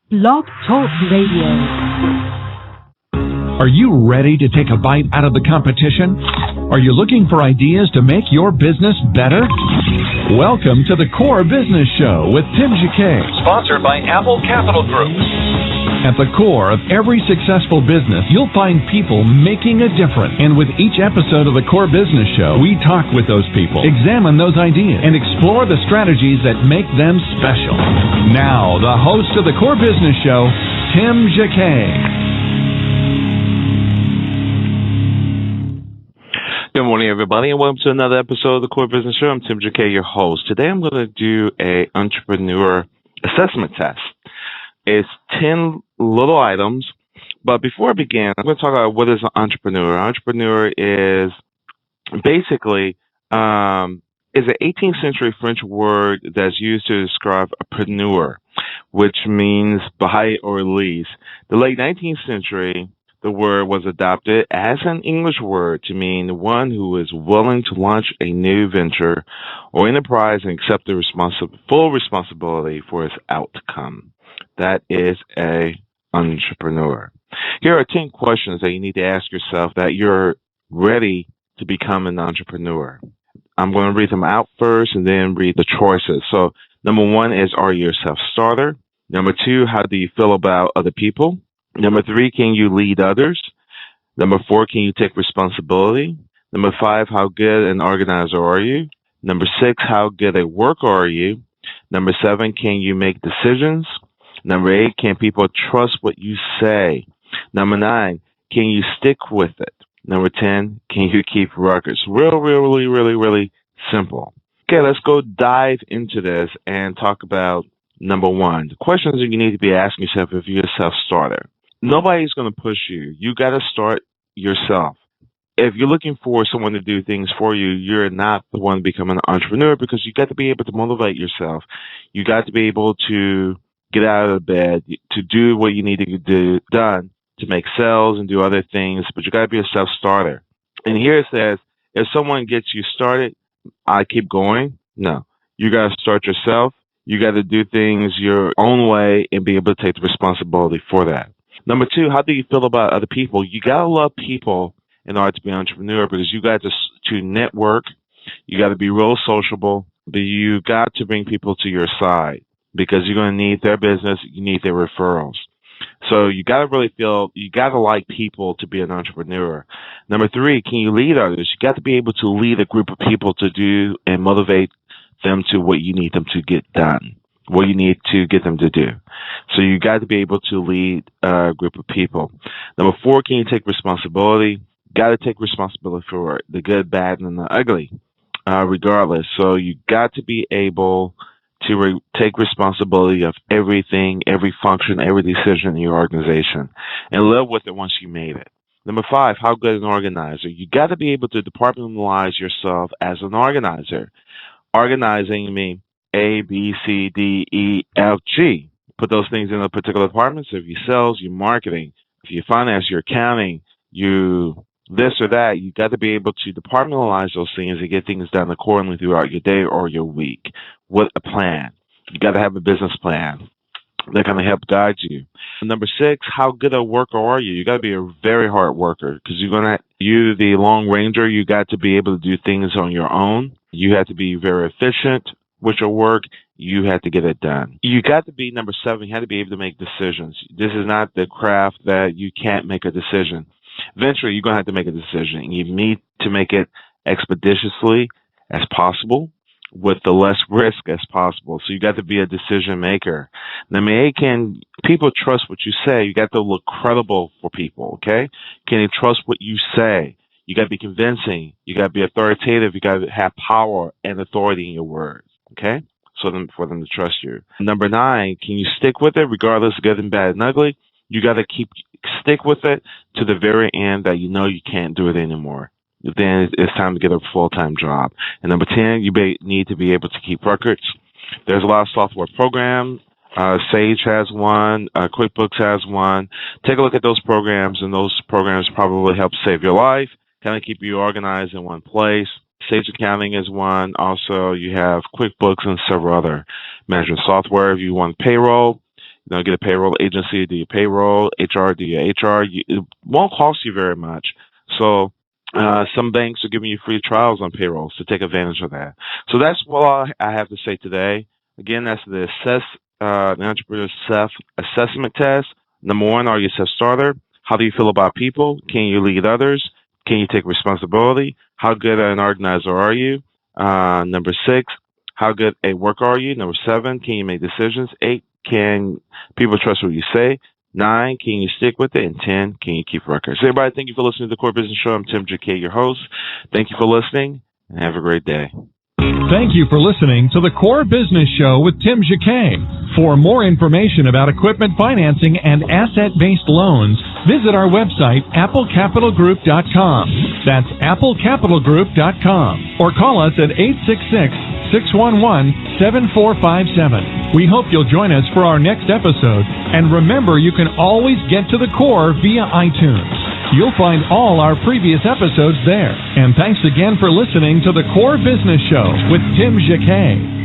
Blog Talk Radio. Are you ready to take a bite out of the competition? Are you looking for ideas to make your business better? Welcome to the Core Business Show with Tim Jacquet, sponsored by Apple Capital Group. At the core of every successful business, you'll find people making a difference. And with each episode of the Core Business Show, we talk with those people, examine those ideas, and explore the strategies that make them special. Now, the host of the Core Business Show, Tim Jacquet. Good morning, everybody, and welcome to another episode of the Core Business Show. I'm Tim Jacquet, your host. Today, I'm going to do a entrepreneur assessment test. It's 10 little items, but before I begin, I'm going to talk about what is an entrepreneur. Entrepreneur is basically is an 18th century French word that's used to describe a preneur, which means buy or lease. The late 19th century, the word was adopted as an English word to mean one who is willing to launch a new venture or enterprise and accept the full responsibility for its outcome. That is an entrepreneur. Here are 10 questions that you need to ask yourself that you're ready to become an entrepreneur. I'm going to read them out first and then read the choices. So, number 1 is, are you a self-starter? Number 2, how do you feel about other people? Number 3, can you lead others? Number 4, can you take responsibility? Number 5, how good an organizer are you? Number 6, how good a worker are you? Number 7, can you make decisions? Number 8, can people trust what you say? Number 9, can you stick with it? Number 10, can you keep records? Really simple. Okay, let's go dive into this and talk about number 1. The questions that you need to be asking yourself if you're a self-starter. Nobody's going to push you. You got to start yourself. If you're looking for someone to do things for you, you're not the one to become an entrepreneur because you got to be able to motivate yourself. You got to be able to get out of bed, to do what you need to do done to make sales and do other things, but you got to be a self-starter. And here it says, if someone gets you started, I keep going. No, you got to start yourself. You got to do things your own way and be able to take the responsibility for that. Number 2, how do you feel about other people? You got to love people in order to be an entrepreneur because you got to network. You got to be real sociable, but you got to bring people to your side because you're going to need their business. You need their referrals. So you got to really feel, you got to like people to be an entrepreneur. Number 3, can you lead others? You got to be able to lead a group of people to do and motivate them to what you need them to get done, what you need to get them to do. So you got to be able to lead a group of people. Number 4, can you take responsibility? Got to take responsibility for the good, bad, and the ugly, regardless. So you got to be able to take responsibility of everything, every function, every decision in your organization, and live with it once you made it. Number 5, how good an organizer? You got to be able to departmentalize yourself as an organizer. Organizing means A, B, C, D, E, F, G. Put those things in a particular department. So if you sales, you marketing. If you finance, your accounting, you this or that, you got to be able to departmentalize those things and get things done accordingly throughout your day or your week with a plan. You got to have a business plan that's going to help guide you. Number 6, how good a worker are you? You got to be a very hard worker because you're the long ranger. You got to be able to do things on your own. You have to be very efficient with your work. You have to get it done. You got to be, number 7, you have to be able to make decisions. This is not the craft that you can't make a decision. Eventually, you're going to have to make a decision. You need to make it expeditiously as possible with the less risk as possible. So you got to be a decision maker. Number 8, can people trust what you say? You got to look credible for people, okay? Can they trust what you say? You got to be convincing. You got to be authoritative. You got to have power and authority in your words, okay? For them to trust you. Number 9, can you stick with it regardless of good and bad and ugly? You got to stick with it to the very end that you know you can't do it anymore. Then it's time to get a full-time job. And number 10, you need to be able to keep records. There's a lot of software programs. Sage has one. QuickBooks has one. Take a look at those programs, and those programs probably help save your life, kind of keep you organized in one place. Sage Accounting is one. Also, you have QuickBooks and several other management software. If you want payroll, get a payroll agency, do your payroll, HR, do your HR. It won't cost you very much. So some banks are giving you free trials on payrolls, to take advantage of that. So that's what I have to say today. Again, that's the Entrepreneurship Assessment Test. Number 1, are you a self-starter? How do you feel about people? Can you lead others? Can you take responsibility? How good an organizer are you? Number 6, how good a worker are you? Number 7, can you make decisions? 8, can people trust what you say? 9, can you stick with it? And 10, can you keep records? So everybody, thank you for listening to the Core Business Show. I'm Tim JK, your host. Thank you for listening, and have a great day. Thank you for listening to the Core Business Show with Tim JK. For more information about equipment financing and asset-based loans, visit our website, applecapitalgroup.com. That's applecapitalgroup.com. Or call us at 866-611-7457. We hope you'll join us for our next episode. And remember, you can always get to the core via iTunes. You'll find all our previous episodes there. And thanks again for listening to the Core Business Show with Tim JK.